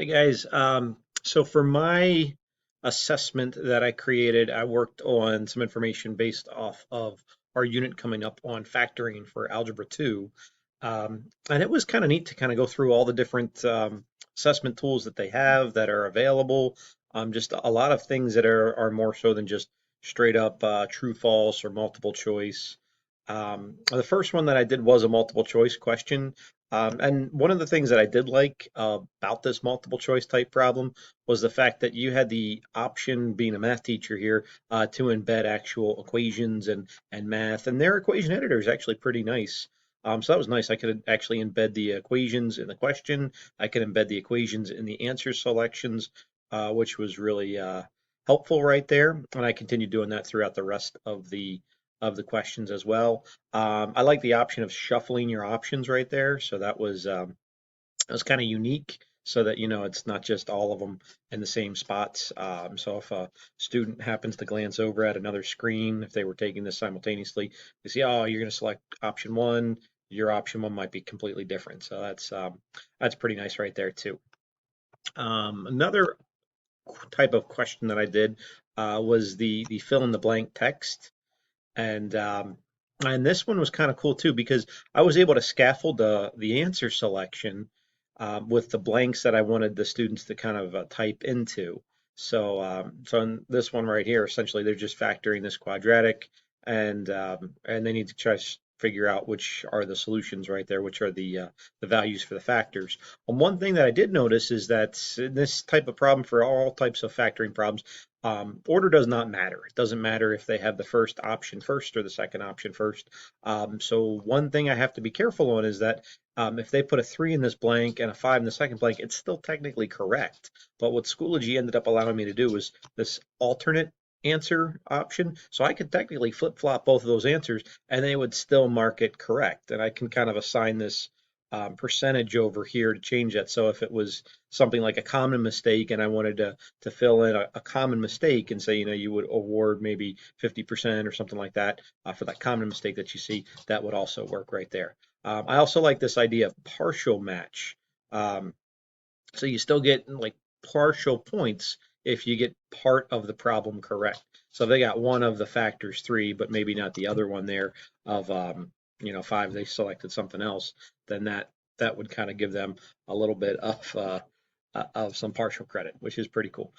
Hey guys, so for my assessment that I created, I worked on some information based off of our unit coming up on factoring for Algebra 2. And it was kind of neat to kind of go through all the different assessment tools that they have that are available. Just a lot of things that are more so than just straight up true, false, or multiple choice. The first one that I did was a multiple choice question. And one of the things that I did like about this multiple choice type problem was the fact that you had the option, being a math teacher here, to embed actual equations and math. And their equation editor is actually pretty nice. So that was nice. I could actually embed the equations in the question. I could embed the equations in the answer selections, which was really helpful right there. And I continued doing that throughout the rest of the questions as well. I like the option of shuffling your options right there. So that was kind of unique so that, it's not just all of them in the same spots. So if a student happens to glance over at another screen, if they were taking this simultaneously, they see, oh, you're going to select option one, your option one might be completely different. So that's pretty nice right there too. Another type of question that I did was the fill in the blank text. And and this one was kind of cool too because I was able to scaffold the answer selection with the blanks that I wanted the students to kind of type into. So in this one right here, essentially they're just factoring this quadratic, and they need to try to figure out which are the solutions right there, which are the values for the factors. And one thing that I did notice is that in this type of problem, for all types of factoring problems, order does not matter. It doesn't matter if they have the first option first or the second option first. So one thing I have to be careful on is that if they put a 3 in this blank and a 5 in the second blank, it's still technically correct. But what Schoology ended up allowing me to do was this alternate answer option. So I could technically flip-flop both of those answers and they would still mark it correct. And I can kind of assign this percentage over here to change that. So if it was something like a common mistake and I wanted to fill in a common mistake and say, you would award maybe 50% or something like that for that common mistake that you see, that would also work right there. I also like this idea of partial match. Um, so you still get like partial points if you get part of the problem correct. So if they got one of the factors 3, but maybe not the other one there of 5, they selected something else, then that would kind of give them a little bit of some partial credit, which is pretty cool.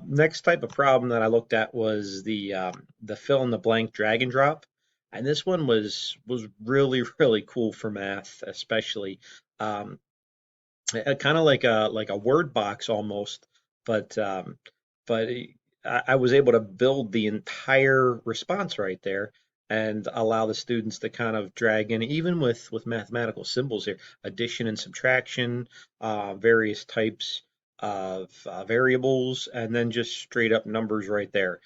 Next type of problem that I looked at was the fill in the blank drag and drop, and this one was really really cool for math, especially. Um, Kind of like a word box almost, but I was able to build the entire response right there and allow the students to kind of drag in, even with mathematical symbols here, addition and subtraction, various types of variables, and then just straight up numbers right there.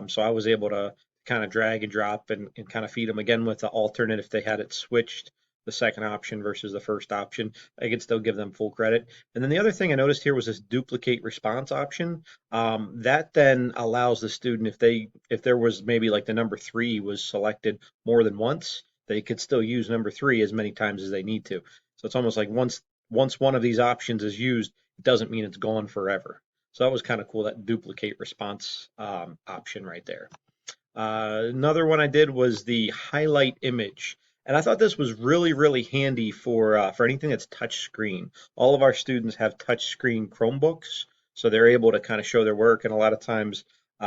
So I was able to kind of drag and drop and kind of feed them again with the alternate if they had it switched, the second option versus the first option. I could still give them full credit. And then the other thing I noticed here was this duplicate response option. That then allows the student, if there was maybe like the number 3 was selected more than once, they could still use number 3 as many times as they need to. So it's almost like once one of these options is used, it doesn't mean it's gone forever. So that was kind of cool, that duplicate response option right there. Another one I did was the highlight image. And I thought this was really, really handy for anything that's touch screen. All of our students have touch screen Chromebooks, so they're able to kind of show their work. And a lot of times,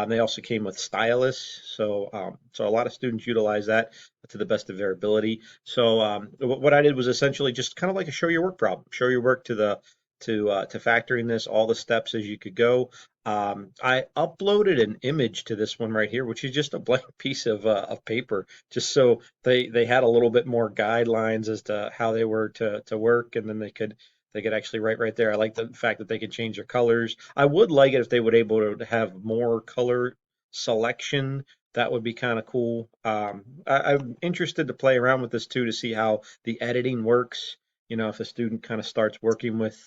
they also came with stylus, so a lot of students utilize that to the best of their ability. So what I did was essentially just kind of like a show your work problem. Show your work to factoring this, all the steps as you could go. I uploaded an image to this one right here, which is just a blank piece of paper, just so they had a little bit more guidelines as to how they were to work, and then they could actually write right there. I like the fact that they could change their colors. I would like it if they would able to have more color selection. That would be kind of cool. I'm interested to play around with this too to see how the editing works. If a student kind of starts working with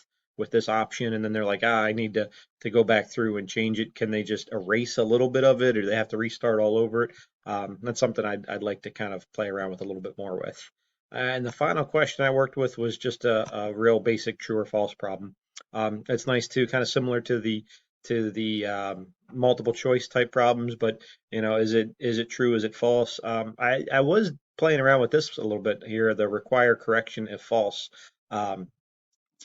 this option and then they're like, I need to go back through and change it. Can they just erase a little bit of it or do they have to restart all over it? That's something I'd like to kind of play around with a little bit more with. And the final question I worked with was just a real basic true or false problem. It's nice too, kind of similar to the multiple choice type problems, but is it true? Is it false? I was playing around with this a little bit here, the require correction if false. Um,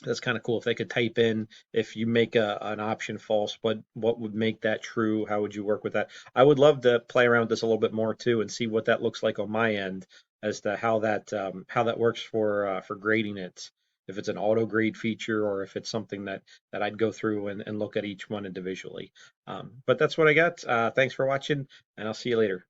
that's kind of cool. If they could type in, if you make an option false, what would make that true? How would you work with that? I would love to play around with this a little bit more too and see what that looks like on my end as to how that works for grading it. If it's an auto grade feature or if it's something that I'd go through and look at each one individually. But that's what I got. Thanks for watching, and I'll see you later.